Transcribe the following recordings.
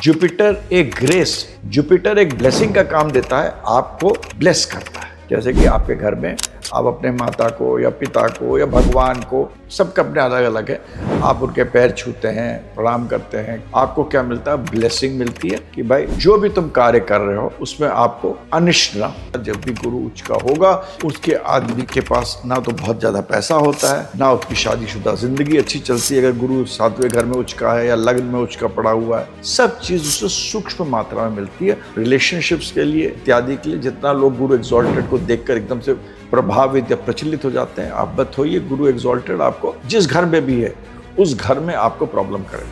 Jupiter एक grace, Jupiter एक blessing का काम देता है, आपको ब्लेस करता है। जैसे कि आपके घर में आप अपने माता को या पिता को या भगवान को, सबका अपने अलग अलग है, आप उनके पैर छूते हैं, प्रणाम करते हैं, आपको क्या मिलता है? ब्लेसिंग मिलती है कि भाई जो भी तुम कार्य कर रहे हो उसमें आपको अनिष्ट ना हो। जब भी गुरु उच्च का होगा, उसके आदमी के पास ना तो बहुत ज्यादा पैसा होता है, ना उसकी शादीशुदा जिंदगी अच्छी चलती है अगर गुरु सातवें घर में उच्च का है या लग्न में उच्च का पड़ा हुआ है। सब चीज उससे सूक्ष्म मात्रा में मिलती है। रिलेशनशिप्स के लिए इत्यादि के लिए जितना लोग गुरु एक्सॉल्टेड को देखकर एकदम से प्रभावित या प्रचलित हो जाते हैं, आप मत होइए। गुरु एक्सॉल्टेड आपको जिस घर में भी है उस घर में आपको प्रॉब्लम करेगा।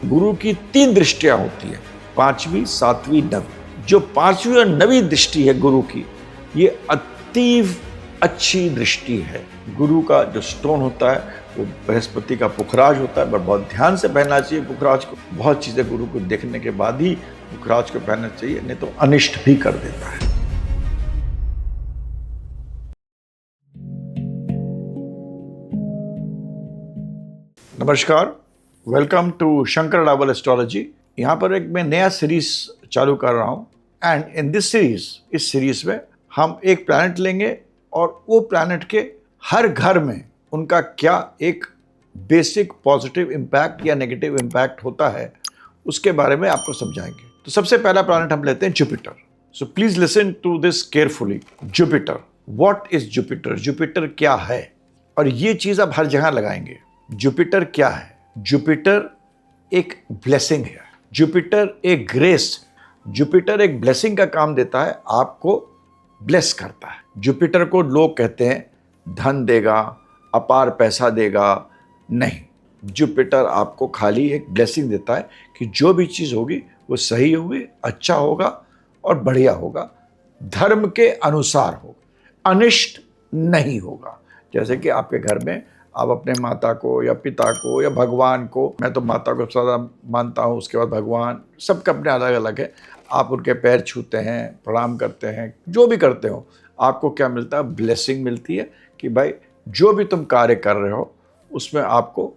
गुरु की 3 दृष्टियां होती है, 5वीं, 7वीं, 9वीं। जो 5वीं और 9वीं दृष्टि है गुरु की, ये अतीव अच्छी दृष्टि है। गुरु का जो स्टोन होता है वो बृहस्पति का पुखराज होता है, पर बहुत ध्यान से पहनना चाहिए पुखराज को। बहुत चीजें गुरु को देखने के बाद ही पुखराज को पहनना चाहिए, नहीं तो अनिष्ट भी कर देता है। नमस्कार, welcome to Shankar Dabal astrology. यहाँ पर एक मैं नया सीरीज चालू कर रहा हूँ एंड इन दिस सीरीज, इस सीरीज में हम एक प्लैनेट लेंगे और वो प्लैनेट के हर घर में उनका क्या एक बेसिक पॉजिटिव इम्पैक्ट या नेगेटिव इम्पैक्ट होता है उसके बारे में आपको समझाएंगे। तो सबसे पहला प्लैनेट हम लेते हैं Jupiter. So please listen to this carefully. Jupiter, what is Jupiter? Jupiter क्या है? और ये चीज आप हर जगह लगाएंगे। जुपिटर क्या है? जुपिटर एक ब्लेसिंग है, जुपिटर एक ग्रेस, जुपिटर एक ब्लेसिंग का काम देता है, आपको ब्लेस करता है। जुपिटर को लोग कहते हैं धन देगा, अपार पैसा देगा, नहीं। जुपिटर आपको खाली एक ब्लेसिंग देता है कि जो भी चीज़ होगी वो सही होगी, अच्छा होगा और बढ़िया होगा, धर्म के अनुसार होगा, अनिष्ट नहीं होगा। जैसे कि आपके घर में आप अपने माता को या पिता को या भगवान को, मैं तो माता को ज़्यादा मानता हूँ, उसके बाद भगवान, सबका अपने अलग अलग है, आप उनके पैर छूते हैं, प्रणाम करते हैं, जो भी करते हो, आपको क्या मिलता है? ब्लेसिंग मिलती है कि भाई जो भी तुम कार्य कर रहे हो उसमें आपको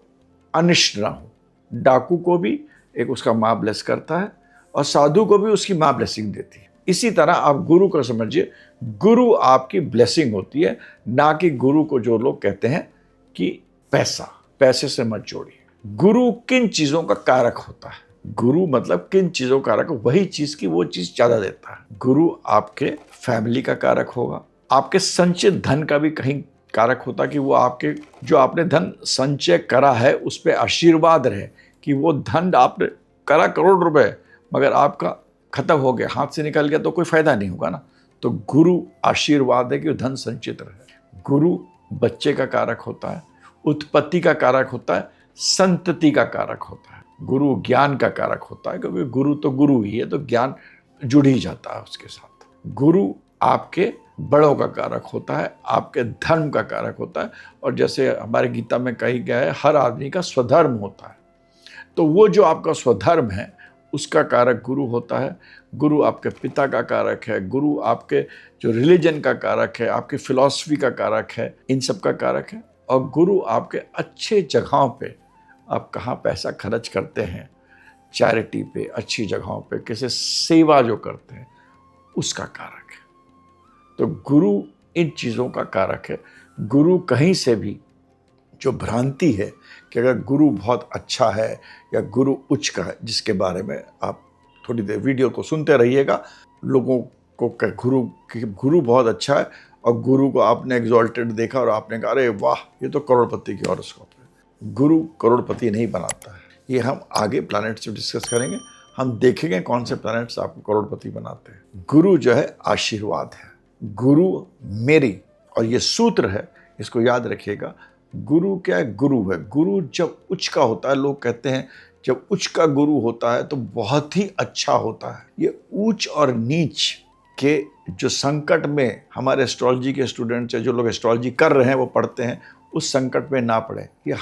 अनिष्ट ना हो। डाकू को भी एक उसका माँ ब्लेस करता है और साधु को भी उसकी माँ ब्लेसिंग देती है। इसी तरह आप गुरु को समझिए, गुरु आपकी ब्लेसिंग होती है, ना कि गुरु को जो लोग कहते हैं कि पैसे से मत जोड़िए। गुरु किन चीजों का कारक होता है? गुरु मतलब किन चीजों का कारक? वही चीज की वो चीज ज्यादा देता है। गुरु आपके फैमिली का कारक होगा, आपके संचित धन का भी कहीं कारक होता कि वो आपके जो आपने धन संचय करा है उस पर आशीर्वाद रहे, कि वो धन आपने करा करोड़ रुपए मगर आपका खत्म हो गया, हाथ से निकल गया, तो कोई फायदा नहीं होगा ना। तो गुरु आशीर्वाद है कि धन संचित रहे। गुरु बच्चे का कारक होता है, उत्पत्ति का कारक होता है, संतति का कारक होता है। गुरु ज्ञान का कारक होता है, क्योंकि गुरु तो गुरु ही है, तो ज्ञान जुड़ ही जाता है उसके साथ। गुरु आपके बड़ों का कारक होता है, आपके धर्म का कारक होता है। और जैसे हमारे गीता में कही गया है, हर आदमी का स्वधर्म होता है, तो वो जो आपका स्वधर्म है उसका कारक गुरु होता है। गुरु आपके पिता का कारक है, गुरु आपके जो रिलीजन का कारक है, आपकी फिलॉसफी का कारक है, इन सब का कारक है। और गुरु आपके अच्छे जगहों पे आप कहाँ पैसा खर्च करते हैं, चैरिटी पे, अच्छी जगहों पे, किसी सेवा जो करते हैं, उसका कारक है। तो गुरु इन चीज़ों का कारक है। गुरु कहीं से भी जो भ्रांति है कि अगर गुरु बहुत अच्छा है या गुरु उच्च का है, जिसके बारे में आप थोड़ी देर वीडियो को सुनते रहिएगा, लोगों को गुरु बहुत अच्छा है और गुरु को आपने एग्जॉल्टेड देखा और आपने कहा अरे वाह, ये तो करोड़पति की हॉरोस्कोप है। गुरु करोड़पति नहीं बनाता है। ये हम आगे प्लैनेट्स से डिस्कस करेंगे, हम देखेंगे कौन से प्लैनेट्स आपको करोड़पति बनाते हैं। गुरु जो है आशीर्वाद है, गुरु मेरी, और ये सूत्र है, इसको याद रखिएगा। गुरु क्या है? गुरु है। गुरु जब उच्च का होता है, लोग कहते हैं जब उच्च का गुरु होता है तो बहुत ही अच्छा होता है। ये ऊंच और नीच के जो संकट में हमारे एस्ट्रोलॉजी के स्टूडेंट्स हैं, जो लोग एस्ट्रोलॉजी कर रहे हैं, वो पढ़ते हैं, उस संकट में ना पड़े। ये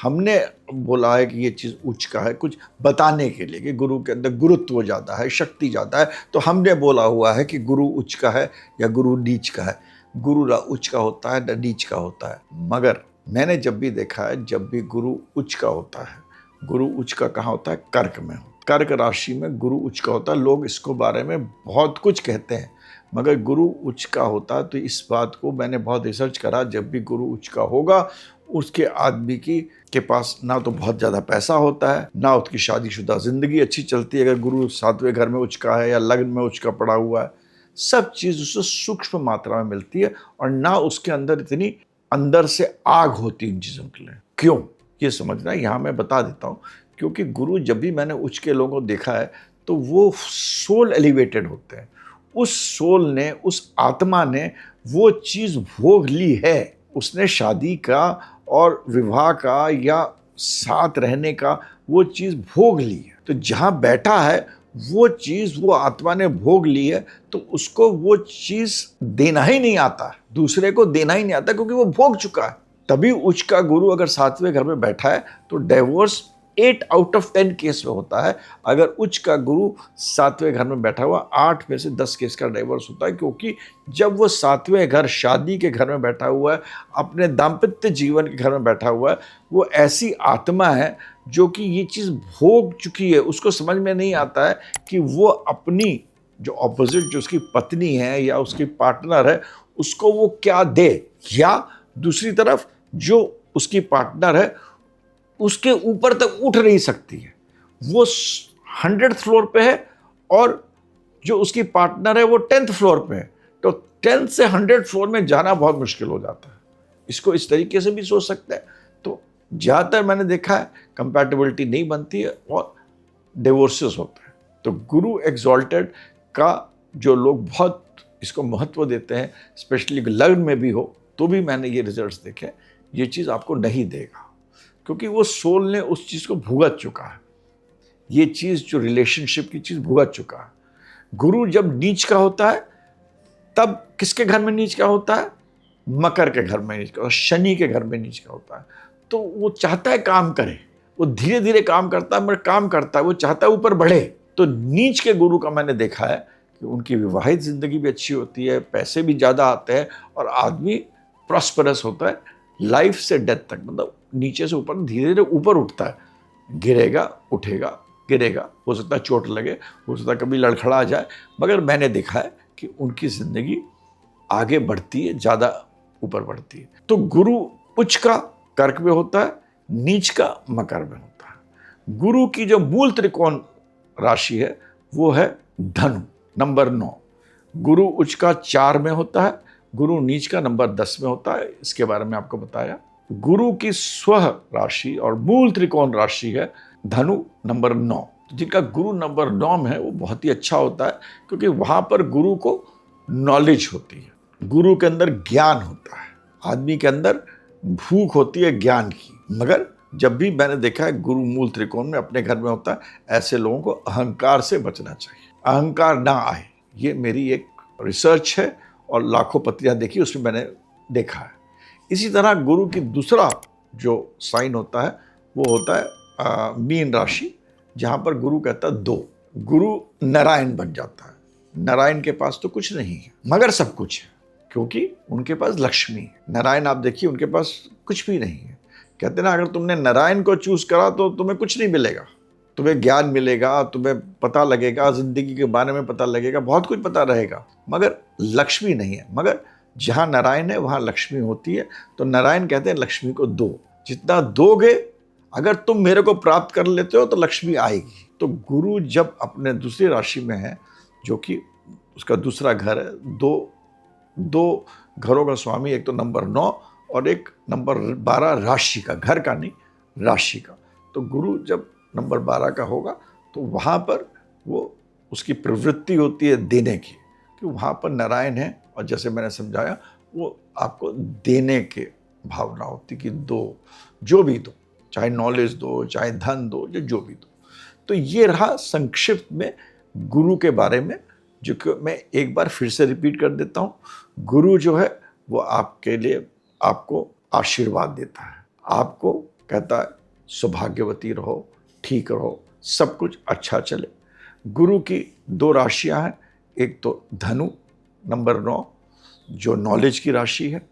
हमने बोला है कि ये चीज़ उच्च का है, कुछ बताने के लिए कि गुरु के अंदर गुरुत्व ज़्यादा है, शक्ति ज़्यादा है, तो हमने बोला हुआ है कि गुरु उच्च का है या गुरु नीच का है। गुरु ना उच्च का होता है ना नीच का होता है। मगर मैंने जब भी देखा है, जब भी गुरु उच्च का होता है, गुरु उच्च का कहाँ होता है? कर्क में। कर्क राशि में गुरु उच्च का होता है। लोग इसको बारे में बहुत कुछ कहते हैं, मगर गुरु उच्च का होता है तो इस बात को मैंने बहुत रिसर्च करा, जब भी गुरु उच्च का होगा उसके आदमी के पास ना तो बहुत ज़्यादा पैसा होता है, ना उसकी शादीशुदा ज़िंदगी अच्छी चलती है अगर गुरु 7वें घर में उच्च का है या लग्न में उच्च का पड़ा हुआ है। सब चीज़ उससे सूक्ष्म मात्रा में मिलती है और ना उसके अंदर इतनी अंदर से आग होती इन चीज़ों के लिए। क्यों? ये समझना यहाँ मैं बता देता हूँ। क्योंकि गुरु जब भी मैंने उच्च के लोगों को देखा है तो वो सोल एलिवेटेड होते हैं। उस सोल ने, उस आत्मा ने वो चीज़ भोग ली है। उसने शादी का और विवाह का या साथ रहने का वो चीज़ भोग ली है। तो जहाँ बैठा है वो चीज़ वो आत्मा ने भोग ली है, तो उसको वो चीज़ देना ही नहीं आता, दूसरे को देना ही नहीं आता, क्योंकि वो भोग चुका है। तभी उच्च का गुरु अगर 7वें घर में बैठा है तो डाइवोर्स 8 आउट ऑफ 10 केस में होता है। अगर उच्च का गुरु 7वें घर में बैठा हुआ 8 में से 10 केस का डाइवोर्स होता है, क्योंकि जब वो 7वें घर शादी के घर में बैठा हुआ है, अपने दाम्पत्य जीवन के घर में बैठा हुआ है, वो ऐसी आत्मा है जो कि ये चीज़ भोग चुकी है। उसको समझ में नहीं आता है कि वो अपनी जो ऑपोजिट, जो उसकी पत्नी है या उसकी पार्टनर है, उसको वो क्या दे, या दूसरी तरफ जो उसकी पार्टनर है उसके ऊपर तक उठ नहीं सकती है। वो 100th फ्लोर पे है और जो उसकी पार्टनर है वो 10th फ्लोर पे है, तो 10th से 100th फ्लोर में जाना बहुत मुश्किल हो जाता है। इसको इस तरीके से भी सोच सकते हैं। तो ज़्यादातर मैंने देखा है कंपैटिबिलिटी नहीं बनती है और डिवोर्सेस होते हैं। तो गुरु एग्जॉल्टेड का जो लोग बहुत इसको महत्व देते हैं, स्पेशली लग्न में भी हो, तो भी मैंने ये रिजल्ट्स देखे, ये चीज़ आपको नहीं देगा, क्योंकि वो सोल ने उस चीज़ को भुगत चुका है। ये चीज़ जो रिलेशनशिप की चीज़ भुगत चुका है। गुरु जब नीच का होता है तब किसके घर में नीच का होता है? मकर के घर में नीच का, और शनि के घर में नीच का होता है। तो वो चाहता है काम करे, वो धीरे धीरे काम करता है, मगर काम करता है, वो चाहता है ऊपर बढ़े। तो नीच के गुरु का मैंने देखा है कि उनकी विवाहित जिंदगी भी अच्छी होती है, पैसे भी ज़्यादा आते हैं और आदमी प्रॉस्परस होता है लाइफ से डेथ तक। मतलब नीचे से ऊपर धीरे धीरे ऊपर उठता है, गिरेगा उठेगा, गिरेगा, हो सकता है चोट लगे, हो सकता है कभी लड़खड़ा जाए, मगर मैंने देखा है कि उनकी ज़िंदगी आगे बढ़ती है, ज़्यादा ऊपर बढ़ती है। तो गुरु उच्च का कर्क में होता है, नीच का मकर में होता है। गुरु की जो मूल त्रिकोण राशि है वो है धनु, नंबर 9। गुरु उच्च का 4 में होता है, गुरु नीच का नंबर 10 में होता है। इसके बारे में आपको बताया। गुरु की स्व राशि और मूल त्रिकोण राशि है धनु, नंबर 9। जिनका गुरु नंबर 9 में है वो बहुत ही अच्छा होता है, क्योंकि वहां पर गुरु को नॉलेज होती है, गुरु के अंदर ज्ञान होता है, आदमी के अंदर भूख होती है ज्ञान की। मगर जब भी मैंने देखा है गुरु मूल त्रिकोण में अपने घर में होता है, ऐसे लोगों को अहंकार से बचना चाहिए, अहंकार ना आए। ये मेरी एक रिसर्च है और लाखों पत्रियां देखी, उसमें मैंने देखा है। इसी तरह गुरु की दूसरा जो साइन होता है वो होता है मीन राशि, जहाँ पर गुरु कहता है 2। गुरु नारायण बन जाता है। नारायण के पास तो कुछ नहीं है मगर सब कुछ है, क्योंकि उनके पास लक्ष्मी है। नारायण आप देखिए, उनके पास कुछ भी नहीं है। कहते ना, अगर तुमने नारायण को चूज करा तो तुम्हें कुछ नहीं मिलेगा, तुम्हें ज्ञान मिलेगा, तुम्हें पता लगेगा, जिंदगी के बारे में पता लगेगा, बहुत कुछ पता रहेगा, मगर लक्ष्मी नहीं है। मगर जहाँ नारायण है वहाँ लक्ष्मी होती है। तो नारायण कहते हैं लक्ष्मी को दो, जितना दोगे, अगर तुम मेरे को प्राप्त कर लेते हो तो लक्ष्मी आएगी। तो गुरु जब अपने दूसरी राशि में है, जो कि उसका दूसरा घर है, दो घरों का स्वामी, एक तो नंबर 9 और एक नंबर 12 राशि का, घर का नहीं, राशि का। तो गुरु जब नंबर 12 का होगा तो वहाँ पर वो उसकी प्रवृत्ति होती है देने की, कि वहाँ पर नारायण है और जैसे मैंने समझाया वो आपको देने के भावना होती कि दो, जो भी दो, चाहे नॉलेज दो, चाहे धन दो, जो भी दो। तो ये रहा संक्षिप्त में गुरु के बारे में, जो कि मैं एक बार फिर से रिपीट कर देता हूँ। गुरु जो है वो आपके लिए आपको आशीर्वाद देता है, आपको कहता है सौभाग्यवती रहो, ठीक रहो, सब कुछ अच्छा चले। गुरु की 2 राशियां हैं, एक तो धनु नंबर 9 जो नॉलेज की राशि है,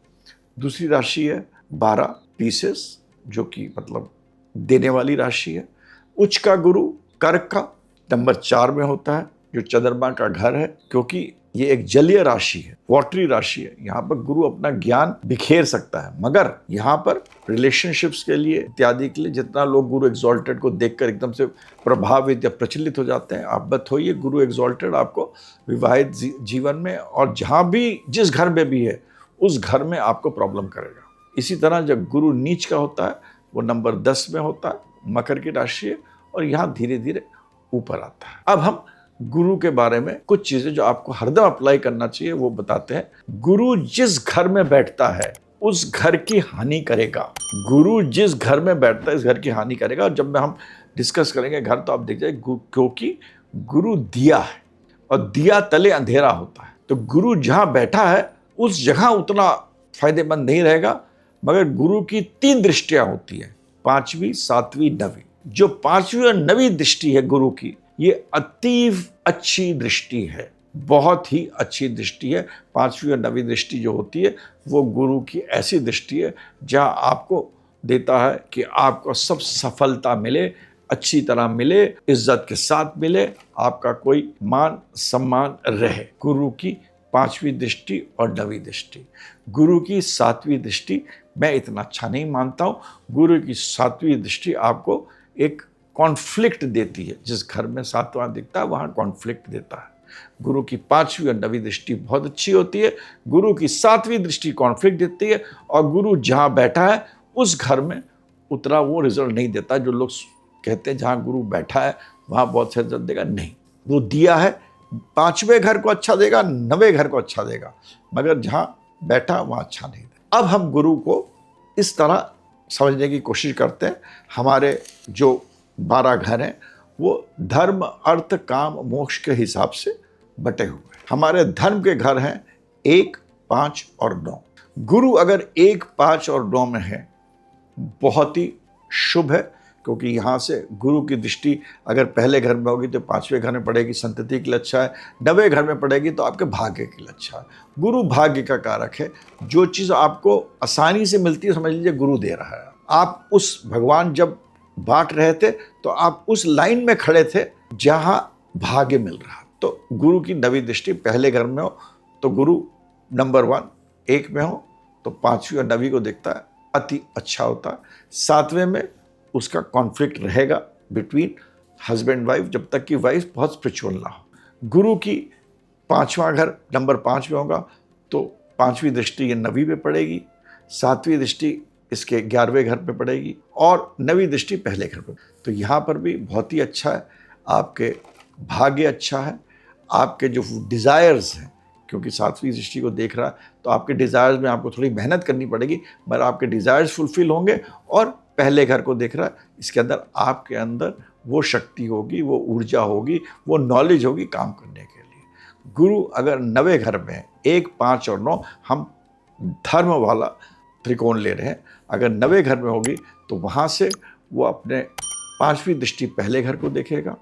दूसरी राशि है 12 पीसेस जो कि मतलब देने वाली राशि है। उच्च का गुरु कर्क का नंबर 4 में होता है, जो चंद्रमा का घर है, क्योंकि ये एक जलीय राशि है, वाटरी राशि है। यहाँ पर गुरु अपना ज्ञान बिखेर सकता है, मगर यहाँ पर रिलेशनशिप्स के लिए इत्यादि के लिए जितना लोग गुरु एग्जॉल्टेड को देखकर एकदम से प्रभावित या प्रचलित हो जाते हैं, आप मत होइए। गुरु एग्जॉल्टेड आपको विवाहित जीवन में और जहाँ भी जिस घर में भी है उस घर में आपको प्रॉब्लम करेगा। इसी तरह जब गुरु नीच का होता है, वो नंबर 10 में होता है, मकर की राशि है, और यहाँ धीरे धीरे ऊपर आता है। अब हम गुरु के बारे में कुछ चीजें जो आपको हरदम अप्लाई करना चाहिए वो बताते हैं। गुरु जिस घर में बैठता है उस घर की हानि करेगा। गुरु जिस घर में बैठता है इस घर की हानि करेगा। और जब हम डिस्कस करेंगे घर, तो आप देख जाए, क्योंकि गुरु दिया है और दिया तले अंधेरा होता है, तो गुरु जहां बैठा है उस जगह उतना फायदेमंद नहीं रहेगा। मगर गुरु की 3 दृष्टियां होती है, 5वीं, 7वीं, 9वीं। जो 5वीं और 9वीं दृष्टि है गुरु की, ये अतीव अच्छी दृष्टि है, बहुत ही अच्छी दृष्टि है। 5वीं और 9वीं दृष्टि जो होती है वो गुरु की ऐसी दृष्टि है जहां आपको देता है कि आपको सब सफलता मिले, अच्छी तरह मिले, इज्जत के साथ मिले, आपका कोई मान सम्मान रहे। गुरु की 5वीं दृष्टि और 9वीं दृष्टि। गुरु की 7वीं दृष्टि मैं इतना अच्छा नहीं मानता हूँ। गुरु की 7वीं दृष्टि आपको एक कॉन्फ्लिक्ट देती है। जिस घर में 7वां दिखता है वहाँ कॉन्फ्लिक्ट देता है। गुरु की 5वीं और 9वीं दृष्टि बहुत अच्छी होती है। गुरु की 7वीं दृष्टि कॉन्फ्लिक्ट देती है, और गुरु जहाँ बैठा है उस घर में उतना वो रिजल्ट नहीं देता। जो लोग कहते हैं जहाँ गुरु बैठा है वहाँ बहुत से रिजल्ट देगा, नहीं। वो दिया है 5वें घर को अच्छा देगा, 9वें घर को अच्छा देगा, मगर जहाँ बैठा वहाँ अच्छा नहीं देगा। अब हम गुरु को इस तरह समझने की कोशिश करते हैं। हमारे जो 12 घर हैं वो धर्म, अर्थ, काम, मोक्ष के हिसाब से बटे हुए हैं। हमारे धर्म के घर हैं 1, 5 और 9। गुरु अगर 1, 5 और 9 में है बहुत ही शुभ है, क्योंकि यहाँ से गुरु की दृष्टि अगर पहले घर में होगी तो 5वें घर में पड़ेगी, संतति के लिए अच्छा है। 9वें घर में पड़ेगी तो आपके भाग्य के लिए अच्छा है। गुरु भाग्य का कारक है। जो चीज़ आपको आसानी से मिलती है समझ लीजिए गुरु दे रहा है। आप उस भगवान जब बांट रहे थे तो आप उस लाइन में खड़े थे जहाँ भाग्य मिल रहा। तो गुरु की 9वीं दृष्टि पहले घर में हो तो गुरु नंबर 1 1 में हो तो 5वीं और 9वीं को देखता है, अति अच्छा होता है। 7वें में उसका कॉन्फ्लिक्ट रहेगा बिटवीन हस्बैंड वाइफ, जब तक कि वाइफ बहुत स्पिरिचुअल ना हो। गुरु की 5वां घर नंबर 5 में होगा तो 5वीं दृष्टि ये 9वीं पे पड़ेगी, 7वीं दृष्टि इसके 11वें घर पे पड़ेगी, और 9वीं दृष्टि पहले घर पे। तो यहाँ पर भी बहुत ही अच्छा है। आपके भाग्य अच्छा है, आपके जो डिज़ायर्स हैं, क्योंकि 7वीं दृष्टि को देख रहा है तो आपके डिज़ायर्स में आपको थोड़ी मेहनत करनी पड़ेगी, मगर आपके डिज़ायर्स फुलफिल होंगे। और पहले घर को देख रहा है, इसके अंदर आपके अंदर वो शक्ति होगी, वो ऊर्जा होगी, वो नॉलेज होगी काम करने के लिए। गुरु अगर 9वें घर में 1, 5 और 9, हम धर्म वाला त्रिकोण ले रहे हैं, अगर 9वें घर में होगी तो वहाँ से वो अपने 5वीं दृष्टि पहले घर को देखेगा,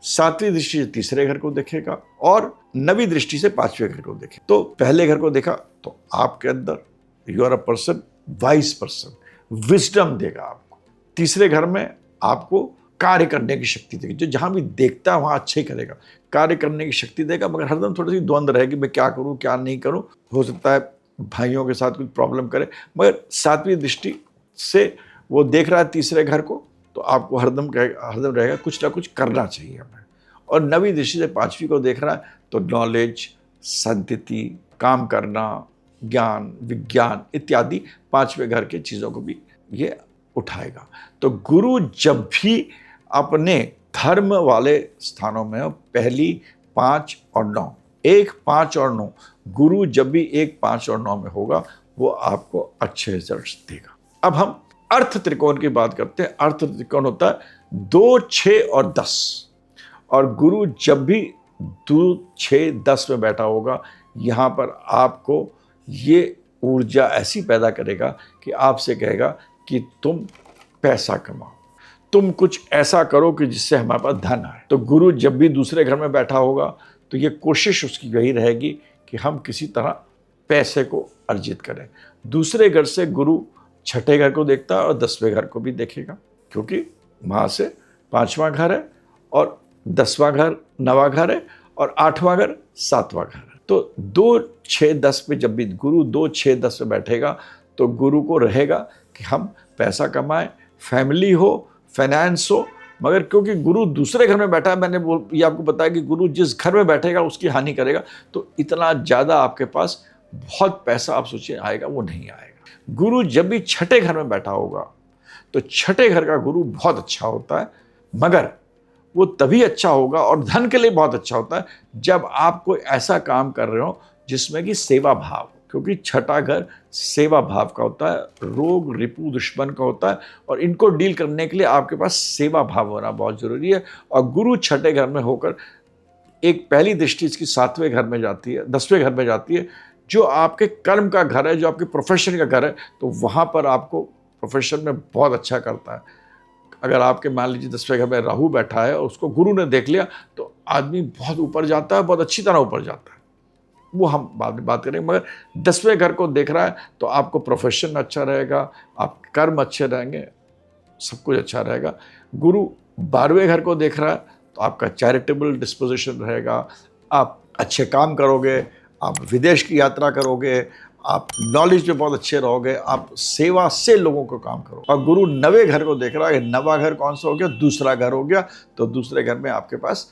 7वीं दृष्टि से तीसरे घर को देखेगा, और 9वीं दृष्टि से 5वें घर को देखेगा। तो पहले घर को देखा तो आपके अंदर you are a person, wise person, wisdom देगा आपको। तीसरे घर में आपको कार्य करने की शक्ति देगी। जो जहाँ भी देखता है वहाँ अच्छे ही करेगा, कार्य करने की शक्ति देगा, मगर हरदम थोड़ी सी द्वंद्व रहेगी, मैं क्या करूँ क्या नहीं करूँ। हो सकता है भाइयों के साथ कुछ प्रॉब्लम करे, मगर 7वीं दृष्टि से वो देख रहा है तीसरे घर को, तो आपको हरदम रहेगा कुछ ना कुछ करना चाहिए हमें। और 9वीं दृष्टि से 5वीं को देख रहा है तो नॉलेज, संतति, काम करना, ज्ञान, विज्ञान इत्यादि 5वें घर के चीज़ों को भी ये उठाएगा। तो गुरु जब भी अपने धर्म वाले स्थानों में हो, पहली, 5 और 9, 1, 5 और 9, गुरु जब भी 1, 5 और 9 में होगा वो आपको अच्छे रिजल्ट्स देगा। अब हम अर्थ त्रिकोण की बात करते हैं। अर्थ त्रिकोण होता है 2, 6 और 10, और गुरु जब भी 2, 6, 10 में बैठा होगा, यहाँ पर आपको ये ऊर्जा ऐसी पैदा करेगा कि आपसे कहेगा कि तुम पैसा कमाओ, तुम कुछ ऐसा करो कि जिससे हमारे पास धन आए। तो गुरु जब भी दूसरे घर में बैठा होगा तो ये कोशिश उसकी यही रहेगी कि हम किसी तरह पैसे को अर्जित करें। दूसरे घर से गुरु 6ठे घर को देखता है और 10वें घर को भी देखेगा, क्योंकि वहाँ से 5वां घर है, और 10वां घर 9वां घर है, और 8वां घर 7वां घर है। तो 2, 6, 10 पे जब भी गुरु 2, 6, 10 पे बैठेगा तो गुरु को रहेगा कि हम पैसा कमाएं, फैमिली हो, फाइनेंस हो। मगर क्योंकि गुरु दूसरे घर में बैठा है, मैंने ये आपको बताया कि गुरु जिस घर में बैठेगा उसकी हानि करेगा, तो इतना ज़्यादा आपके पास बहुत पैसा आप सोचिए आएगा, वो नहीं आएगा। गुरु जब भी छठे घर में बैठा होगा तो छठे घर का गुरु बहुत अच्छा होता है, मगर वो तभी अच्छा होगा और धन के लिए बहुत अच्छा होता है जब आप कोई ऐसा काम कर रहे हो जिसमें कि सेवा भाव हो, क्योंकि छठा घर सेवा भाव का होता है, रोग रिपु दुश्मन का होता है, और इनको डील करने के लिए आपके पास सेवा भाव होना बहुत जरूरी है। और गुरु छठे घर में होकर एक पहली दृष्टि इसकी 7वें घर में जाती है, 10वें घर में जाती है, जो आपके कर्म का घर है, जो आपके प्रोफेशन का घर है, तो वहाँ पर आपको प्रोफेशन में बहुत अच्छा करता है। अगर आपके मान लीजिए 10वें घर में राहु बैठा है और उसको गुरु ने देख लिया तो आदमी बहुत ऊपर जाता है, बहुत अच्छी तरह ऊपर जाता है। वो हम बाद में बात करेंगे, मगर 10वें घर को देख रहा है तो आपको प्रोफेशन अच्छा रहेगा, आप कर्म अच्छे रहेंगे, सब कुछ अच्छा रहेगा। गुरु 12वें घर को देख रहा है तो आपका चैरिटेबल डिस्पोजिशन रहेगा, आप अच्छे काम करोगे, आप विदेश की यात्रा करोगे, आप नॉलेज में बहुत अच्छे रहोगे, आप सेवा से लोगों को काम करो। और गुरु 9वें घर को देख रहा है, 9वां घर कौन सा हो गया? दूसरा घर हो गया। तो दूसरे घर में आपके पास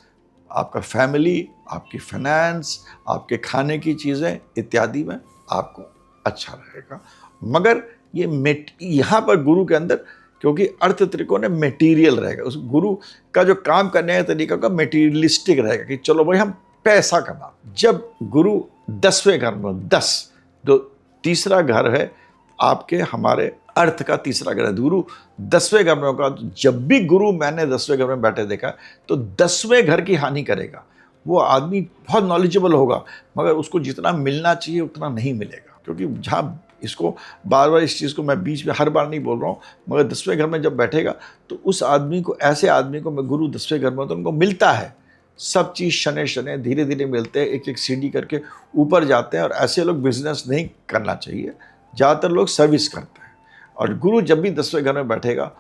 आपका फैमिली, आपकी फाइनेंस, आपके खाने की चीज़ें इत्यादि में आपको अच्छा रहेगा। मगर ये यहाँ पर गुरु के अंदर, क्योंकि अर्थ त्रिकोण में मेटीरियल रहेगा, उस गुरु का जो काम करने का तरीका का मेटीरियलिस्टिक रहेगा कि चलो भाई हम पैसा कमा। जब गुरु 10वें घर में, 10 जो तीसरा घर है आपके, हमारे अर्थ का तीसरा घर है, गुरु 10वें घर में होगा। तो जब भी गुरु मैंने 10वें घर में बैठे देखा तो 10वें घर की हानि करेगा। वो आदमी बहुत नॉलेजेबल होगा मगर उसको जितना मिलना चाहिए उतना नहीं मिलेगा, क्योंकि जहाँ इसको बार बार इस चीज़ को मैं बीच में हर बार नहीं बोल रहा हूँ, मगर 10वें घर में जब बैठेगा तो उस आदमी को, ऐसे आदमी को, मैं गुरु 10वें घर में तो उनको मिलता है सब चीज़, शनै शनै धीरे धीरे मिलते हैं, एक एक सीढ़ी करके ऊपर जाते हैं। और ऐसे लोग बिजनेस नहीं करना चाहिए, ज़्यादातर लोग सर्विस करते हैं। और गुरु जब भी 10वें घर में बैठेगा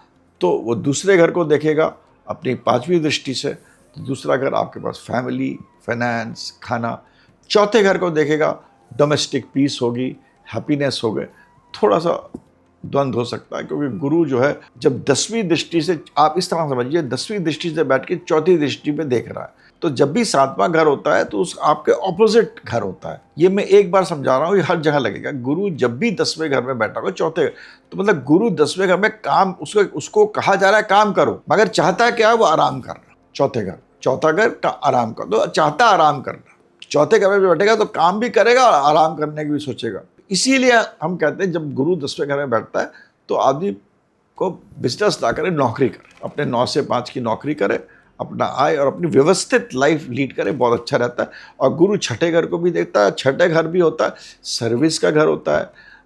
तो वो दूसरे घर को देखेगा अपनी 5वीं दृष्टि से, तो दूसरा घर आपके पास फैमिली, फाइनेंस, खाना। चौथे घर को देखेगा, डोमेस्टिक पीस होगी, हैप्पीनेस हो गए। थोड़ा सा द्वंद्व हो सकता है क्योंकि गुरु जो है जब 10वीं दृष्टि से, आप इस तरह समझिए 10वीं दृष्टि से बैठ के चौथी दृष्टि पे देख रहा है, तो जब भी 7वां घर होता है तो उस आपके ऑपोजिट घर होता है। ये मैं एक बार समझा रहा हूँ, ये हर जगह लगेगा। गुरु जब भी 10वें घर में बैठा होगा, चौथे, तो मतलब गुरु 10वें घर में काम, उसको कहा जा रहा है काम करो, मगर चाहता है क्या? वो आराम करना। चौथे घर, चौथा घर का आराम कर दो, चाहता आराम करना। चौथे घर में बैठेगा तो काम भी करेगा और आराम करने की भी सोचेगा। इसीलिए हम कहते हैं जब गुरु 10वें घर में बैठता है तो आदमी को बिजनेस ना करे, नौकरी करे, अपने 9 से 5 की नौकरी करे, अपना आय और अपनी व्यवस्थित लाइफ लीड करे, बहुत अच्छा रहता है। और गुरु छठे घर को भी देखता है, छठे घर भी होता है सर्विस का घर होता है,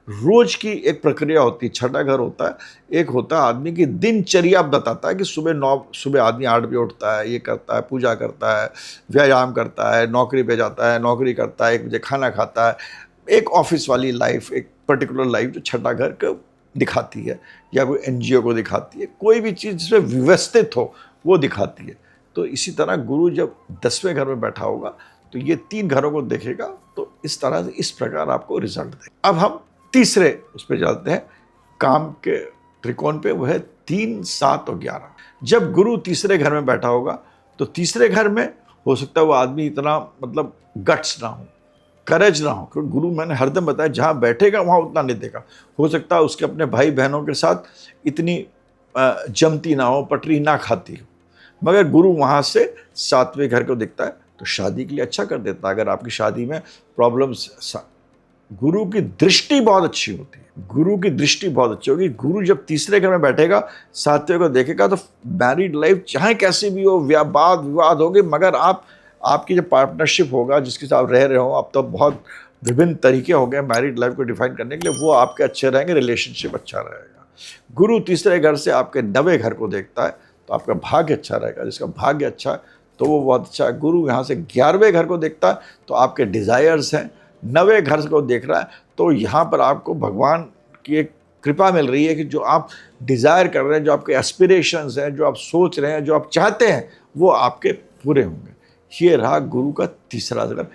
रोज की एक प्रक्रिया होती है। छठा घर होता है, एक होता है आदमी की दिनचर्या बताता है कि सुबह आदमी 8 बजे उठता है, ये करता है, पूजा करता है, व्यायाम करता है, नौकरी पे जाता है, नौकरी करता है, 1 बजे खाना खाता है, एक ऑफिस वाली लाइफ, एक पर्टिकुलर लाइफ जो छठा घर को दिखाती है, या कोई NGO को दिखाती है, कोई भी चीज़ जिसमें व्यवस्थित हो वो दिखाती है। तो इसी तरह गुरु जब 10वें घर में बैठा होगा तो ये 3 घरों को देखेगा, तो इस तरह से इस प्रकार आपको रिजल्ट देगा। अब हम तीसरे उस पर जाते हैं, काम के त्रिकोण पे, वो है 3, 7 और 11। जब गुरु तीसरे घर में बैठा होगा तो तीसरे घर में हो सकता है वो आदमी इतना मतलब गट्स ना हो, करेज ना हो, क्योंकि गुरु मैंने हरदम बताया जहाँ बैठेगा वहाँ उतना नहीं देखा। हो सकता है उसके अपने भाई बहनों के साथ इतनी जमती ना हो, पटरी ना खाती हो, मगर गुरु वहाँ से 7वें घर को दिखता है तो शादी के लिए अच्छा कर देता है। अगर आपकी शादी में प्रॉब्लम्स, गुरु की दृष्टि बहुत अच्छी होती है, गुरु की दृष्टि बहुत अच्छी होगी। गुरु जब तीसरे घर में बैठेगा, 7वें को देखेगा तो मैरिड लाइफ चाहे कैसी भी हो, वाद विवाद होगी, मगर आपकी जो पार्टनरशिप होगा, जिसके साथ आप रह रहे हो, अब तो बहुत विभिन्न तरीके हो गए मैरिड लाइफ को डिफाइन करने के लिए, वो आपके अच्छे रहेंगे, रिलेशनशिप अच्छा रहेगा। गुरु तीसरे घर से आपके 9वें घर को देखता है तो आपका भाग्य अच्छा रहेगा, जिसका भाग्य अच्छा है तो वो बहुत अच्छा है। गुरु यहाँ से 11वें घर को देखता है तो आपके डिज़ायर्स हैं, 9वें घर को देख रहा है तो यहाँ पर आपको भगवान की एक कृपा मिल रही है कि जो आप डिज़ायर कर रहे हैं, जो आपके एस्पिरेशंस हैं, जो आप सोच रहे हैं, जो आप चाहते हैं, वो आपके पूरे होंगे। ये रहा गुरु का तीसरा घर।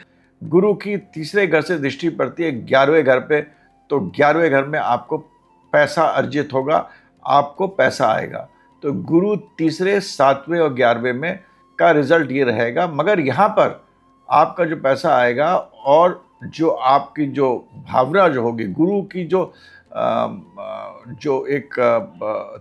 गुरु की तीसरे घर से दृष्टि पड़ती है 11वें घर पे, तो 11वें घर में आपको पैसा अर्जित होगा, आपको पैसा आएगा। तो गुरु तीसरे, 7वें और 11वें में का रिजल्ट ये रहेगा। मगर यहाँ पर आपका जो पैसा आएगा और जो आपकी जो भावना जो होगी, गुरु की जो एक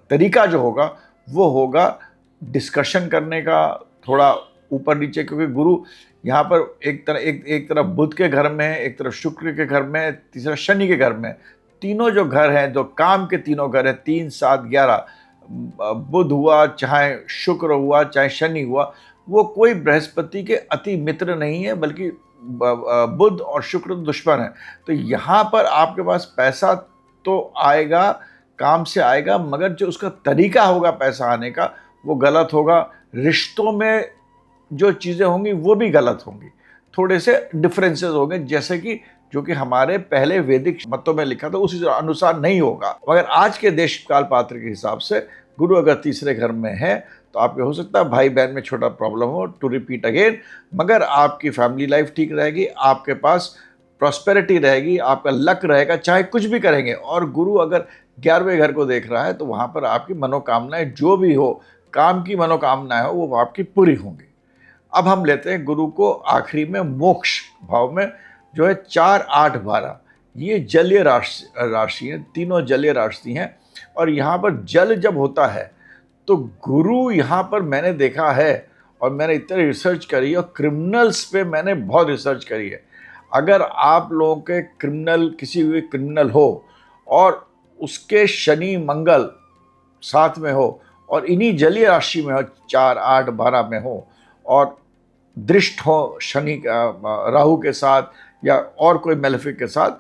तरीका जो होगा, वो होगा डिस्कशन करने का, थोड़ा ऊपर नीचे, क्योंकि गुरु यहाँ पर एक तरफ बुध के घर में है, एक तरफ शुक्र के घर में, तीसरा शनि के घर में। तीनों जो घर हैं, जो काम के तीनों घर हैं, 3, 7, 11, बुध हुआ, चाहे शुक्र हुआ, चाहे शनि हुआ, वो कोई बृहस्पति के अति मित्र नहीं है, बल्कि बुध और शुक्र दुश्मन है। तो यहाँ पर आपके पास पैसा तो आएगा, काम से आएगा, मगर जो उसका तरीका होगा पैसा आने का, वो गलत होगा। रिश्तों में जो चीज़ें होंगी वो भी गलत होंगी, थोड़े से डिफरेंसेस होंगे, जैसे कि जो कि हमारे पहले वैदिक मतों में लिखा था उसी अनुसार नहीं होगा। मगर आज के देश काल पात्र के हिसाब से गुरु अगर तीसरे घर में है तो आपके हो सकता है भाई बहन में छोटा प्रॉब्लम हो, टू रिपीट अगेन, मगर आपकी फैमिली लाइफ ठीक रहेगी, आपके पास प्रॉस्पेरिटी रहेगी, आपका लक रहेगा, चाहे कुछ भी करेंगे। और गुरु अगर 11वें घर को देख रहा है तो वहाँ पर आपकी मनोकामनाएं जो भी हो, काम की मनोकामनाएं हो, वो आपकी पूरी होंगी। अब हम लेते हैं गुरु को आखिरी में मोक्ष भाव में, जो है 4, 8, 12। ये जलीय राशि है, तीनों जलीय राशि हैं। और यहाँ पर जल जब होता है तो गुरु यहाँ पर मैंने देखा है, और मैंने इतनी रिसर्च करी है, और क्रिमिनल्स पे मैंने बहुत रिसर्च करी है। अगर आप लोगों के किसी भी क्रिमिनल हो और उसके शनि मंगल साथ में हो और इन्हीं जलीय राशि में हो, 4, 8, 12 में हो, और दृष्ट हो शनि राहु के साथ या और कोई मेलेफिक के साथ,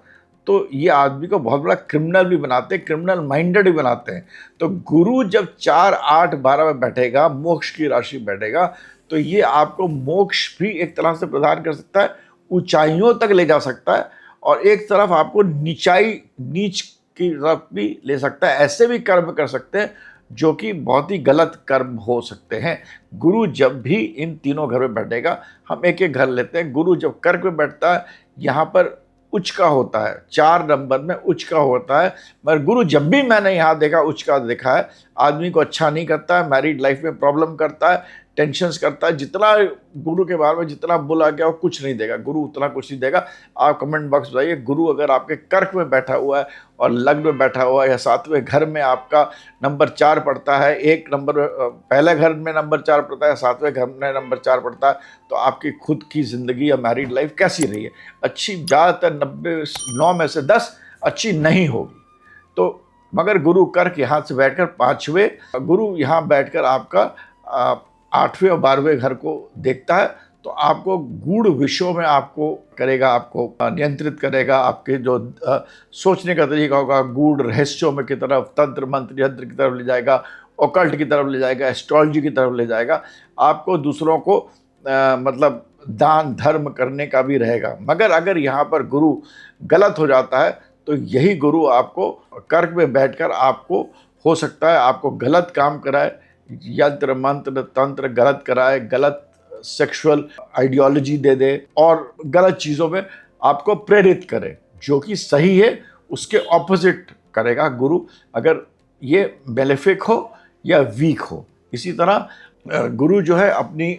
तो ये आदमी को बहुत बड़ा क्रिमिनल भी बनाते हैं, क्रिमिनल माइंडेड भी बनाते हैं। तो गुरु जब 4, 8, 12 में बैठेगा, मोक्ष की राशि बैठेगा, तो ये आपको मोक्ष भी एक तरह से प्रदान कर सकता है, ऊंचाइयों तक ले जा सकता है, और एक तरफ आपको नीच की तरफ भी ले सकता है। ऐसे भी कर्म कर सकते हैं जो कि बहुत ही गलत कर्म हो सकते हैं। गुरु जब भी इन तीनों घर में बैठेगा, हम एक एक घर लेते हैं। गुरु जब कर्क में बैठता है, यहाँ पर उच्च का होता है, 4 नंबर में उच्च का होता है। मगर गुरु जब भी मैंने यहाँ देखा उच्च का देखा है, आदमी को अच्छा नहीं करता है, मैरिड लाइफ में प्रॉब्लम करता है, टेंशन्स करता है। जितना गुरु के बारे में जितना बोला गया वो कुछ नहीं देगा, गुरु उतना कुछ नहीं देगा। आप कमेंट बॉक्स बताइए, गुरु अगर आपके कर्क में बैठा हुआ है और लग्न में बैठा हुआ है, या 7वें घर में आपका नंबर 4 पड़ता है, एक नंबर पहले घर में नंबर 4 पड़ता है, 7वें घर में नंबर 4 पड़ता है, तो आपकी खुद की ज़िंदगी या मैरिड लाइफ कैसी रही है? अच्छी, ज़्यादातर 9 में से 10 अच्छी नहीं होगी। तो मगर गुरु कर्क यहाँ से बैठकर 5वें, गुरु यहाँ बैठकर आपका 8वें और 12वें घर को देखता है, तो आपको गूढ़ विषयों में आपको करेगा, आपको नियंत्रित करेगा। आपके जो सोचने का तरीका होगा, गूढ़ रहस्यों में की तरफ, तंत्र मंत्र यंत्र की तरफ ले जाएगा, ओकल्ट की तरफ ले जाएगा, एस्ट्रोलॉजी की तरफ ले जाएगा। आपको दूसरों को मतलब दान धर्म करने का भी रहेगा। मगर अगर यहाँ पर गुरु गलत हो जाता है, तो यही गुरु आपको कर्क में बैठकर आपको हो सकता है आपको गलत काम कराए, यंत्र मंत्र तंत्र गलत कराए, गलत सेक्सुअल आइडियोलॉजी दे दे, और गलत चीज़ों में आपको प्रेरित करे। जो कि सही है उसके ऑपोजिट करेगा गुरु, अगर ये बेनिफिक हो या वीक हो। इसी तरह गुरु जो है अपनी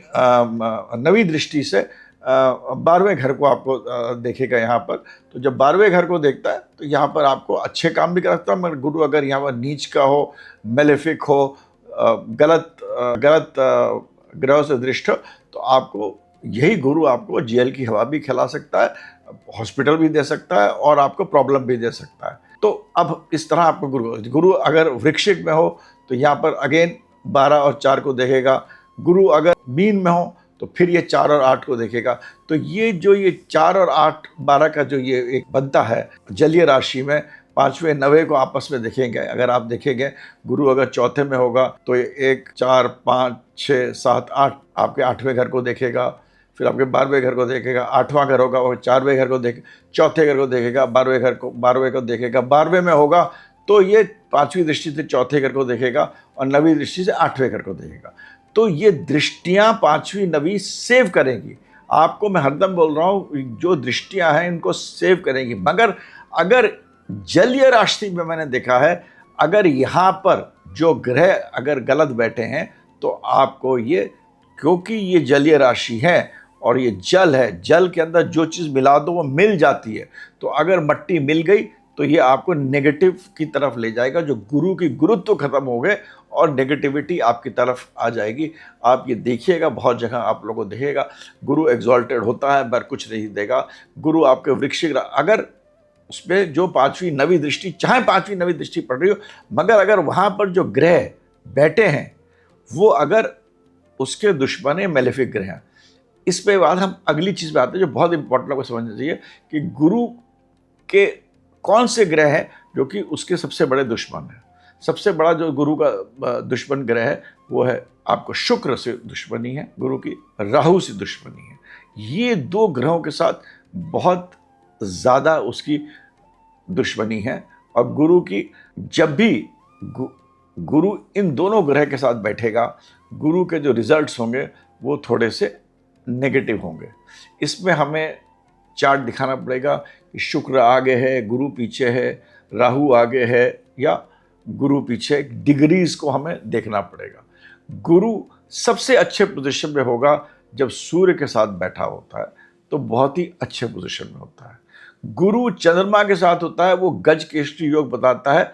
नवी दृष्टि से 12वें घर को आपको देखेगा यहाँ पर। तो जब 12वें घर को देखता है तो यहाँ पर आपको अच्छे काम भी करता है, मगर गुरु अगर यहाँ पर नीच का हो, मेलेफिक हो, गलत ग्रहों से दृष्ट हो, तो आपको यही गुरु आपको जेल की हवा भी खिला सकता है, हॉस्पिटल भी दे सकता है, और आपको प्रॉब्लम भी दे सकता है। तो अब इस तरह आपको गुरु अगर वृश्चिक में हो तो यहाँ पर अगेन 12 और 4 को देखेगा। गुरु अगर मीन में हो तो फिर ये 4 और 8 को देखेगा। तो ये 4 और 8 12 का जो ये एक बनता है जलीय राशि में, 5वें 9वें को आपस में देखेंगे। अगर आप देखेंगे गुरु अगर चौथे में होगा तो 1 4 5 6 7 8 आपके 8वें घर को देखेगा, फिर आपके 12वें घर को देखेगा। 8वां घर होगा वो 4वें घर को चौथे घर को देखेगा, 12वें को देखेगा। 12वें में होगा तो ये पांचवी दृष्टि से चौथे घर को देखेगा और नवी दृष्टि से आठवें घर को देखेगा। तो ये दृष्टियां पांचवी नवी सेव करेंगी आपको। मैं हरदम बोल रहा हूं, जो दृष्टियां हैं इनको सेव करेंगी। मगर अगर जलीय राशि में मैंने देखा है, अगर यहाँ पर जो ग्रह अगर गलत बैठे हैं तो आपको ये, क्योंकि ये जलीय राशि है और ये जल है, जल के अंदर जो चीज़ मिला दो वो मिल जाती है। तो अगर मट्टी मिल गई तो ये आपको नेगेटिव की तरफ ले जाएगा, जो गुरु की गुरुत्व खत्म हो गए और नेगेटिविटी आपकी तरफ आ जाएगी। आप ये देखिएगा, बहुत जगह आप लोगों को दिखेगा गुरु एग्जॉल्टेड होता है पर कुछ नहीं देगा। गुरु आपके वृश्चिक, अगर उसमें जो पांचवी नवी दृष्टि, चाहे पांचवी नवी दृष्टि पड़ रही हो, मगर अगर वहाँ पर जो ग्रह बैठे हैं वो अगर उसके दुश्मन है, मेलेफिक ग्रह हैं। इस पे बाद हम अगली चीज़ पे आते हैं जो बहुत इंपॉर्टेंट आपको समझना चाहिए कि गुरु के कौन से ग्रह हैं जो कि उसके सबसे बड़े दुश्मन हैं। सबसे बड़ा जो गुरु का दुश्मन ग्रह है वो है आपको शुक्र से दुश्मनी है, गुरु की राहु से दुश्मनी है। ये दो ग्रहों के साथ बहुत ज़्यादा उसकी दुश्मनी है। और गुरु की जब भी गुरु इन दोनों ग्रह के साथ बैठेगा, गुरु के जो रिजल्ट्स होंगे वो थोड़े से नेगेटिव होंगे। इसमें हमें चार्ट दिखाना पड़ेगा कि शुक्र आगे है, गुरु पीछे है, राहु आगे है या गुरु पीछे, डिग्रीज को हमें देखना पड़ेगा। गुरु सबसे अच्छे पोजीशन में होगा जब सूर्य के साथ बैठा होता है, तो बहुत ही अच्छे पोजीशन में होता है। गुरु चंद्रमा के साथ होता है, वो गज केसरी योग बताता है।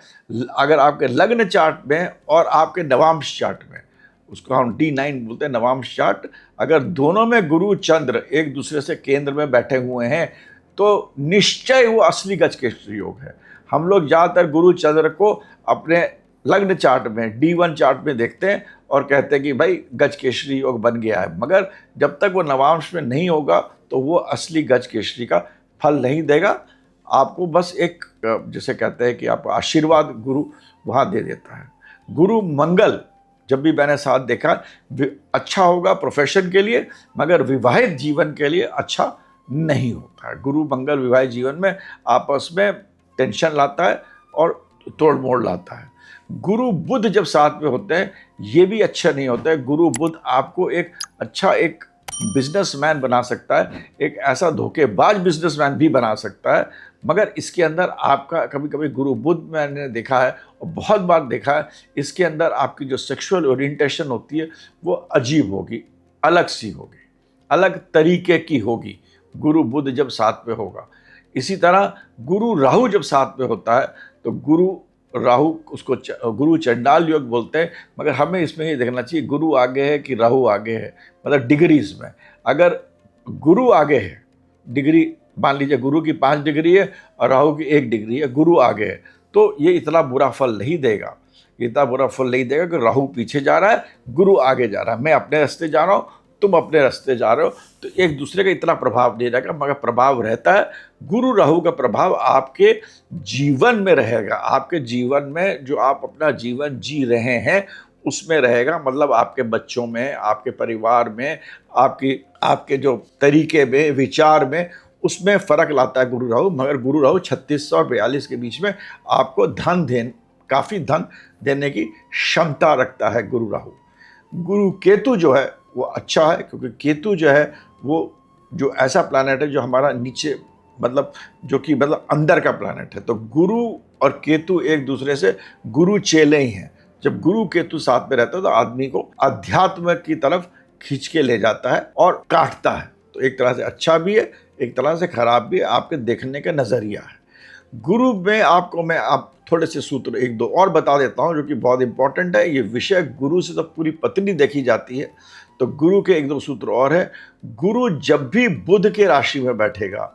अगर आपके लग्न चार्ट में और आपके नवांश चार्ट में, उसको हम D9 बोलते हैं, नवांश चार्ट, अगर दोनों में गुरु चंद्र एक दूसरे से केंद्र में बैठे हुए हैं तो निश्चय वो असली गज केसरी योग है। हम लोग ज़्यादातर गुरु चंद्र को अपने लग्न चार्ट में D1 चार्ट में देखते हैं और कहते हैं कि भाई गज केसरी योग बन गया है, मगर जब तक वो नवांश में नहीं होगा तो वो असली गज केसरी का फल नहीं देगा। आपको बस एक, जैसे कहते हैं कि आपको आशीर्वाद गुरु वहाँ दे देता है। गुरु मंगल जब भी मैंने साथ देखा, अच्छा होगा प्रोफेशन के लिए, मगर विवाहित जीवन के लिए अच्छा नहीं होता है। गुरु मंगल विवाहित जीवन में आपस में टेंशन लाता है और तोड़ मोड़ लाता है। गुरु बुध जब साथ में होते हैं ये भी अच्छा नहीं होता है। गुरु बुध आपको एक अच्छा एक बिजनेसमैन बना सकता है, एक ऐसा धोखेबाज बिजनेसमैन भी बना सकता है, मगर इसके अंदर आपका कभी कभी गुरु बुध मैंने देखा है और बहुत बार देखा है, इसके अंदर आपकी जो सेक्सुअल ओरिएंटेशन होती है वो अजीब होगी, अलग सी होगी, अलग तरीके की होगी। गुरु बुध जब साथ में होगा। इसी तरह गुरु राहु जब साथ में होता है तो गुरु राहु, उसको गुरु चंडाल योग बोलते हैं, मगर हमें इसमें ये देखना चाहिए गुरु आगे है कि राहु आगे है, मतलब डिग्रीज में। अगर गुरु आगे है, डिग्री मान लीजिए गुरु की 5 डिग्री है और राहु की 1 डिग्री है, गुरु आगे है, तो ये इतना बुरा फल नहीं देगा। इतना बुरा फल नहीं देगा कि राहु पीछे जा रहा है, गुरु आगे जा रहा है, मैं अपने रास्ते जा रहा हूँ, तुम अपने रास्ते जा रहे हो, तो एक दूसरे का इतना प्रभाव नहीं रहेगा, मगर प्रभाव रहता है। गुरु राहु का प्रभाव आपके जीवन में रहेगा, आपके जीवन में जो आप अपना जीवन जी रहे हैं उसमें रहेगा, मतलब आपके बच्चों में, आपके परिवार में, आपके जो तरीके में, विचार में, उसमें फ़र्क लाता है गुरु राहु। मगर गुरु राहु 36 और 42 के बीच में आपको काफ़ी धन देने की क्षमता रखता है गुरु राहु। गुरु केतु जो है वो अच्छा है, क्योंकि केतु जो है वो जो ऐसा प्लैनेट है जो हमारा नीचे, मतलब जो कि मतलब अंदर का प्लैनेट है। तो गुरु और केतु एक दूसरे से गुरु चेले ही हैं। जब गुरु केतु साथ में रहता है तो आदमी को अध्यात्म की तरफ खींच के ले जाता है और काटता है। तो एक तरह से अच्छा भी है, एक तरह से खराब भी है, आपके देखने का नज़रिया है। गुरु में आप थोड़े से सूत्र 1-2 और बता देता हूँ जो कि बहुत इंपॉर्टेंट है। ये विषय गुरु से तो पूरी पत्नी देखी जाती है, तो गुरु के 1-2 सूत्र और है। गुरु जब भी बुध के राशि में बैठेगा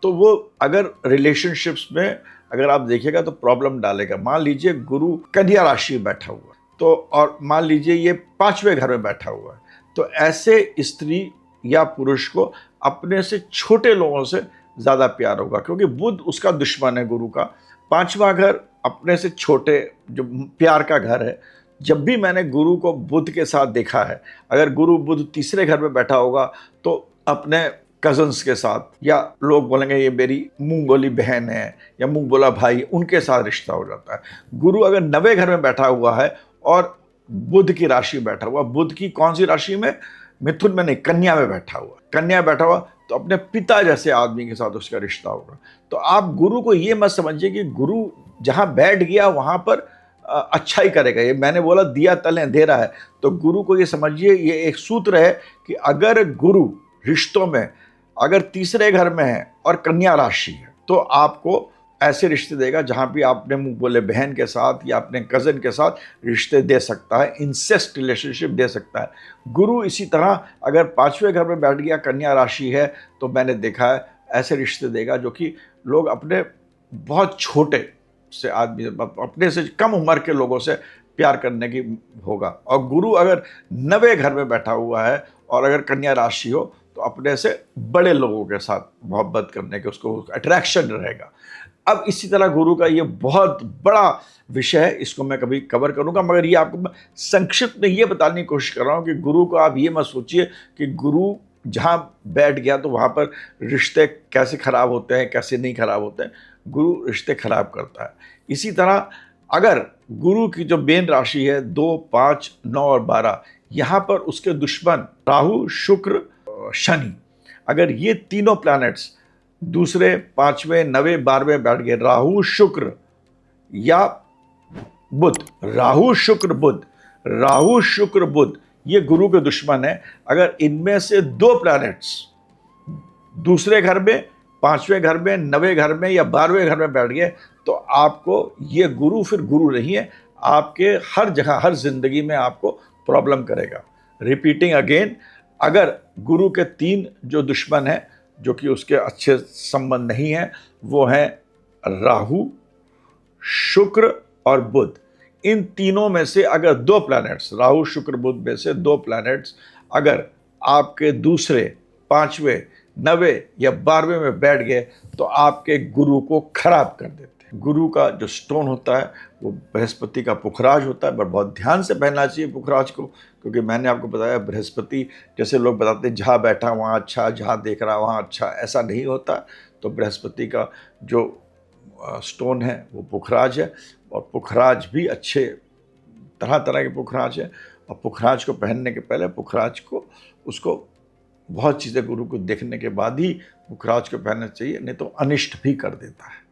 तो वो अगर रिलेशनशिप्स में अगर आप देखिएगा तो प्रॉब्लम डालेगा। मान लीजिए गुरु कन्या राशि में बैठा हुआ है तो, और मान लीजिए ये 5वें घर में बैठा हुआ है, तो ऐसे स्त्री या पुरुष को अपने से छोटे लोगों से ज़्यादा प्यार होगा, क्योंकि बुध उसका दुश्मन है गुरु का। 5वां घर अपने से छोटे जो प्यार का घर है। जब भी मैंने गुरु को बुध के साथ देखा है, अगर गुरु बुध तीसरे घर में बैठा होगा तो अपने कजन्स के साथ, या लोग बोलेंगे ये मेरी मुंह बोली बहन है या मुंह बोला भाई, उनके साथ रिश्ता हो जाता है। गुरु अगर 9वें घर में बैठा हुआ है और बुध की राशि बैठा हुआ, बुध की कौन सी राशि में? मिथुन में नहीं, कन्या में बैठा हुआ। कन्या बैठा हुआ तो अपने पिता जैसे आदमी के साथ उसका रिश्ता होगा। तो आप गुरु को ये मत समझिए कि गुरु जहां बैठ गया वहां पर अच्छा ही करेगा। ये मैंने बोला दिया तले अंधेरा है, तो गुरु को ये समझिए, ये एक सूत्र है कि अगर गुरु रिश्तों में अगर तीसरे घर में है और कन्या राशि है तो आपको ऐसे रिश्ते देगा जहां भी आपने मुंह बोले बहन के साथ या अपने कज़न के साथ रिश्ते दे सकता है, इंसेस्ट रिलेशनशिप दे सकता है। गुरु इसी तरह अगर 5वें घर में बैठ गया, कन्या राशि है, तो मैंने देखा है ऐसे रिश्ते देगा जो कि लोग अपने बहुत छोटे से आदमी, अपने से कम उम्र के लोगों से प्यार करने की होगा। और गुरु अगर 9वें घर में बैठा हुआ है और अगर कन्या राशि हो तो अपने से बड़े लोगों के साथ मोहब्बत करने के उसको अट्रैक्शन रहेगा। अब इसी तरह गुरु का ये बहुत बड़ा विषय है, इसको मैं कभी कवर करूंगा, मगर ये आपको मैं संक्षिप्त में ये बताने की कोशिश कर रहा हूँ कि गुरु को आप ये मत सोचिए कि गुरु जहाँ बैठ गया तो वहाँ पर रिश्ते कैसे खराब होते हैं, कैसे नहीं खराब होते हैं। गुरु रिश्ते खराब करता है। इसी तरह अगर गुरु की जो मेन राशि है 2, 5, 9 और 12, यहाँ पर उसके दुश्मन राहु, शुक्र, शनि, अगर ये तीनों प्लैनेट्स दूसरे, 5वें, 9वें, 12वें बैठ गए, राहु, शुक्र या बुध, राहु, शुक्र, बुध, राहु, शुक्र, बुध, ये गुरु के दुश्मन है। अगर इनमें से 2 प्लैनेट्स दूसरे घर में, 5वें घर में, 9वें घर में या 12वें घर में बैठ गए तो आपको ये गुरु फिर गुरु नहीं है, आपके हर जगह हर जिंदगी में आपको प्रॉब्लम करेगा। रिपीटिंग अगेन, अगर गुरु के 3 जो दुश्मन हैं जो कि उसके अच्छे संबंध नहीं है, वो हैं राहु, शुक्र और बुध। इन तीनों में से अगर 2 प्लैनेट्स, राहु, शुक्र, बुध में से 2 प्लैनेट्स अगर आपके दूसरे, 5वें, 9वें या 12वें में बैठ गए तो आपके गुरु को खराब कर देते हैं। गुरु का जो स्टोन होता है वो बृहस्पति का पुखराज होता है, पर बहुत ध्यान से पहनना चाहिए पुखराज को, क्योंकि मैंने आपको बताया बृहस्पति, जैसे लोग बताते हैं जहाँ बैठा वहाँ अच्छा, जहाँ देख रहा वहाँ अच्छा, ऐसा नहीं होता। तो बृहस्पति का जो स्टोन है वो पुखराज है, और पुखराज भी अच्छे तरह तरह के पुखराज है। और पुखराज को पहनने के पहले पुखराज को उसको बहुत चीज़ें गुरु को देखने के बाद ही पुखराज को पहनना चाहिए, नहीं तो अनिष्ट भी कर देता है।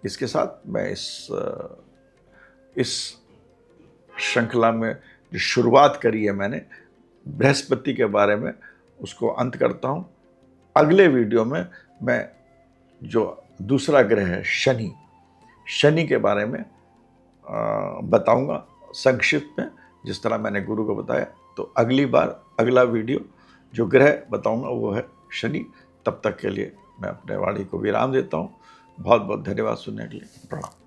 इसके साथ मैं इस श्रृंखला में जो शुरुआत करी है मैंने बृहस्पति के बारे में, उसको अंत करता हूँ। अगले वीडियो में मैं जो दूसरा ग्रह है शनि के बारे में बताऊंगा संक्षिप्त में, जिस तरह मैंने गुरु को बताया। तो अगली बार अगला वीडियो जो ग्रह बताऊंगा वो है शनि। तब तक के लिए मैं अपने वाणी को विराम देता हूँ। बहुत बहुत धन्यवाद सुनने के लिए। प्रणाम।